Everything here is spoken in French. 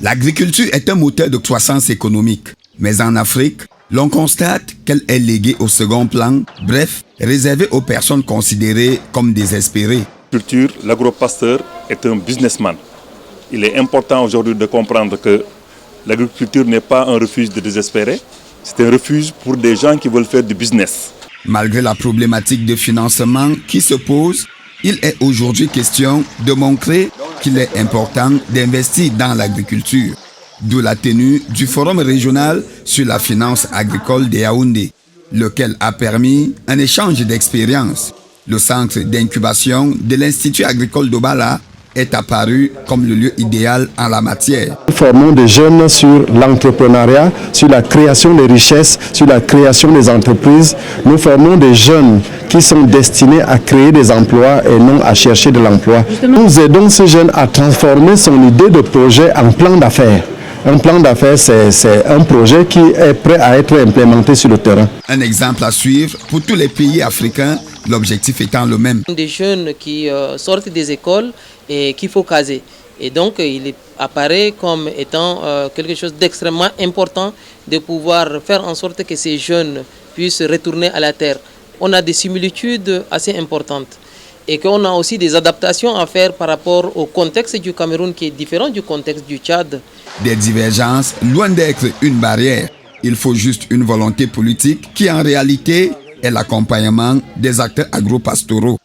L'agriculture est un moteur de croissance économique, mais en Afrique, l'on constate qu'elle est léguée au second plan, bref, réservée aux personnes considérées comme désespérées. L'agropasteur est un businessman. Il est important aujourd'hui de comprendre que l'agriculture n'est pas un refuge de désespérés, c'est un refuge pour des gens qui veulent faire du business. Malgré la problématique de financement qui se pose, il est aujourd'hui question de montrer qu'il est important d'investir dans l'agriculture. D'où la tenue du Forum régional sur la finance agricole de Yaoundé, lequel a permis un échange d'expériences. Le centre d'incubation de l'Institut agricole d'Obala est apparu comme le lieu idéal en la matière. Nous formons des jeunes sur l'entrepreneuriat, sur la création des richesses, sur la création des entreprises. Nous formons des jeunes qui sont destinés à créer des emplois et non à chercher de l'emploi. Nous aidons ces jeunes à transformer son idée de projet en plan d'affaires. Un plan d'affaires, c'est un projet qui est prêt à être implémenté sur le terrain. Un exemple à suivre pour tous les pays africains, l'objectif étant le même. Des jeunes qui sortent des écoles et qu'il faut caser. Et donc, il apparaît comme étant quelque chose d'extrêmement important de pouvoir faire en sorte que ces jeunes puissent retourner à la terre. On a des similitudes assez importantes et qu'on a aussi des adaptations à faire par rapport au contexte du Cameroun qui est différent du contexte du Tchad. Des divergences, loin d'être une barrière. Il faut juste une volonté politique qui en réalité est l'accompagnement des acteurs agro-pastoraux.